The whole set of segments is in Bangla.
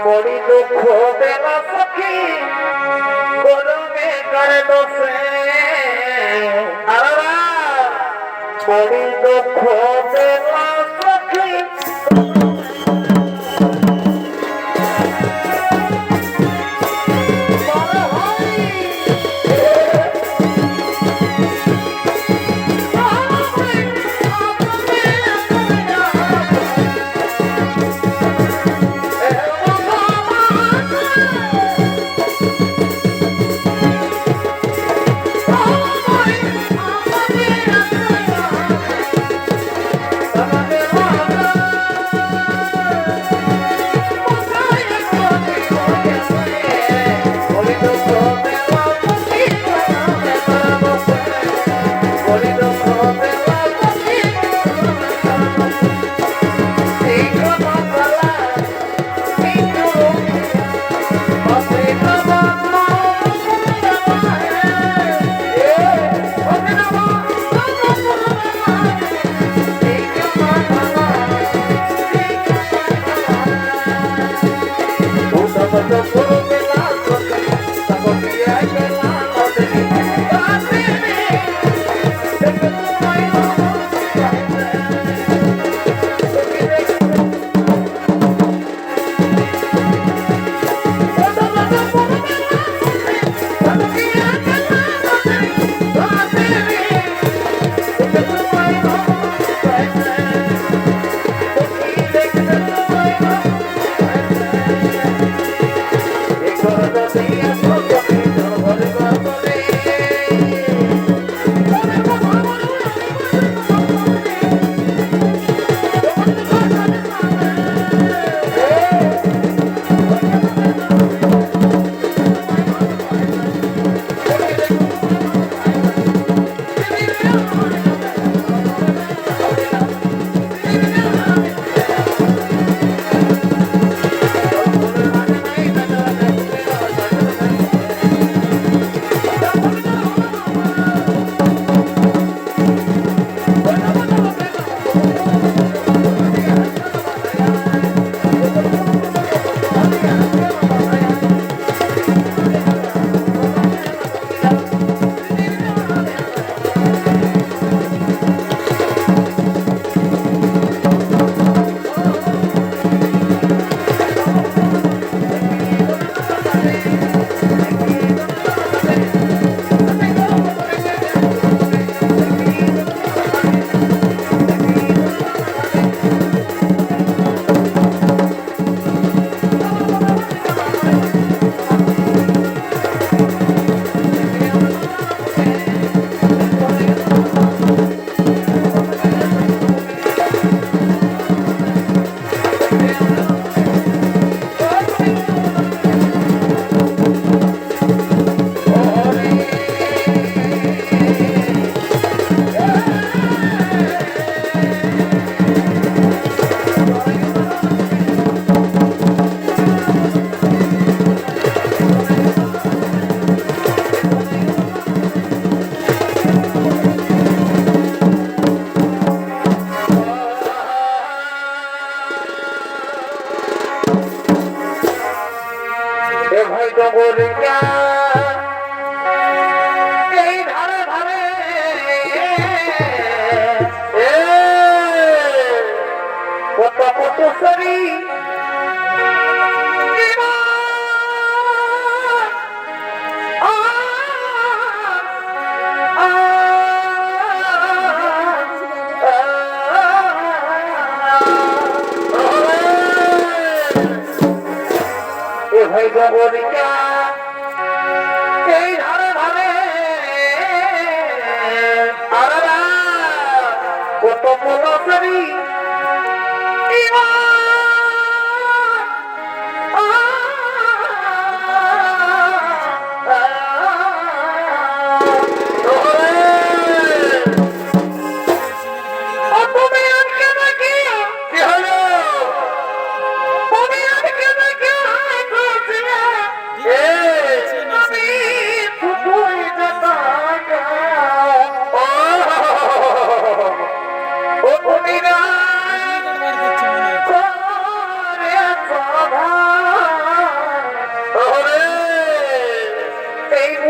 बड़ी दुख देना सखी गोलमे कर दो से बड़ी दुख देना सखी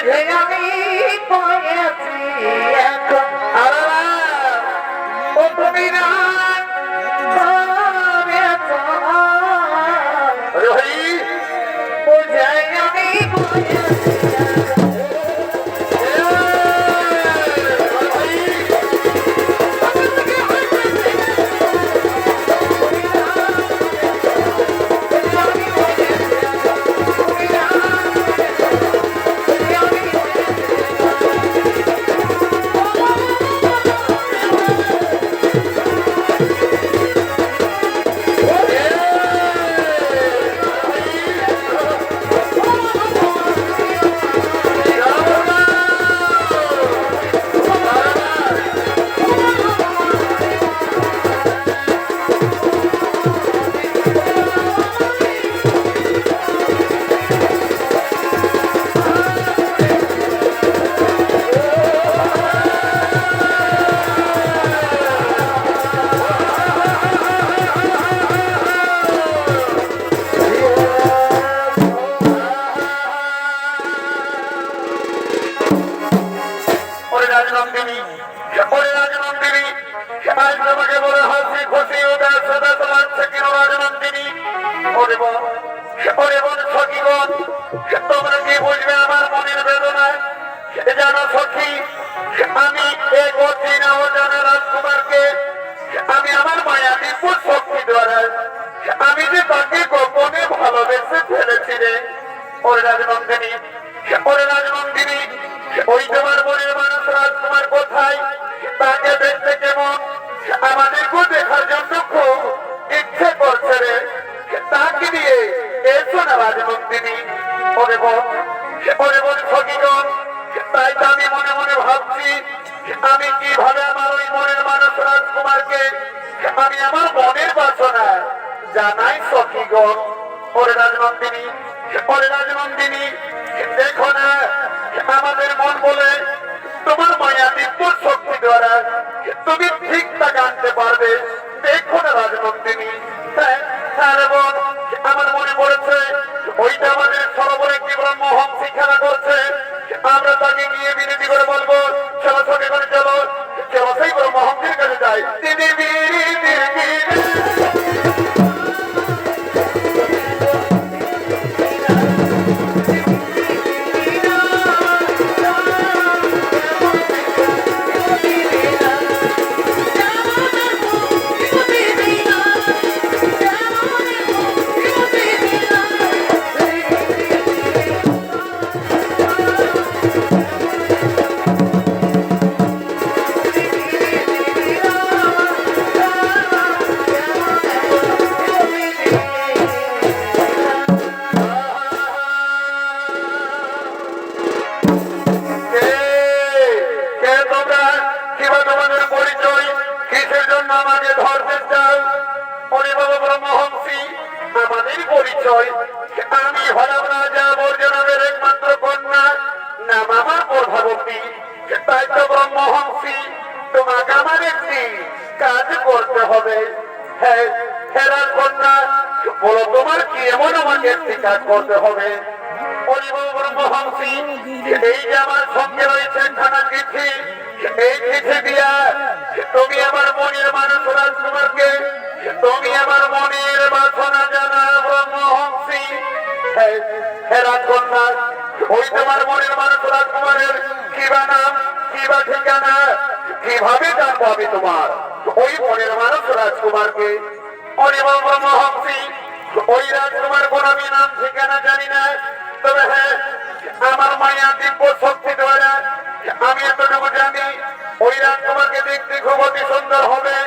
বুঝে আমি পয়েছি এখন ও তুমি না বুঝে আমি পয়েছি তোমরা কি বুঝবে আমার মনের বেদনা জানো সখী আমি এই অচেনা অজানা রাজকুমারকে আমি আমার মায়া বিপুল শক্তি দ্বারা আমি যে তাকে গোপনে ভালোবেসে ফেলেছি রে ওরে রাজনন্দিনী ওই তোমার মনের মানুষ রাজকুমার কোথায় তাকে দেখতে কেমন আমাদেরকেও দেখার জন্য খুব ইচ্ছে করছে রে তাকে নিয়ে এসো না রাজনন্দিনী ওরে বল সখীগণ তাই তো আমি মনে মনে ভাবছি আমি কিভাবে আমার ওই মনের মানুষ রাজকুমারকে আমি আমার মনের বাসনা জানাই সখীগণ ওরে রাজনন্দিনী দেখো না আমাদের মন বলে তোমার মায়া বিপুল শক্তি দ্বারা তুমি ঠিক তা আনতে পারবে দেখো না রাজনন্দিনী আমার মনে পড়েছে ওইটা আমাদের সরোবরে কি ব্রহ্মহংসী খেলা করছে আমরা তাকে গিয়ে বিনতি করে বলবো চলো সঙ্গে করে চলো সেই ব্রহ্মহংসীর কাছে যাই আমি হলাম রাজা বর্জনের একমাত্র কন্যা নাম আমার প্রভাবতী তাই তো ব্রহ্মহংসী তোমাকে আমার একটি কাজ করতে হবে হ্যাঁ কন্যা বলো তোমার কি এমন আমাকে একটি কাজ করতে হবে ব্রহ্মহংসী এই যে আমার সঙ্গে রয়েছে খানা চিঠি এই চিঠি দিয়া তুমি আমার মনের মানুষ রাজকুমারকে তুমি আমার মনের বাসনা জানা ব্রহ্মহংসী হে রাজকন্যা ওই তোমার মনের মানুষ রাজকুমারের কিবা নাম কিবা ঠিকানা কিভাবে জানবো আমি তোমার ওই মনের মানুষ রাজকুমারকে ব্রহ্মহংসী ওই রাজকুমার কোন আমি নাম ঠিকানা জানি না তবে হ্যাঁ আমার মায়া দিব্য শক্তি দ্বারা আমি এতটুকু জানি ওই রাজকুমারকে দেখতে খুব অতি সুন্দর হবে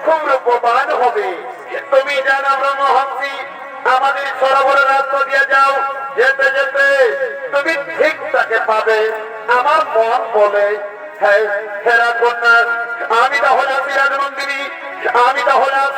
খুব রূপবান হবে তুমি জানো ব্রহ্মহংসী আমাদের সরোবরে রাস্তা দিয়ে যাও যেতে যেতে তুমি ঠিক তাকে পাবে আমার মন বলে হ্যাঁ হেরা কন্যা আমি তাহলে আছি রাজনন্দিনী আমি তাহলে আছি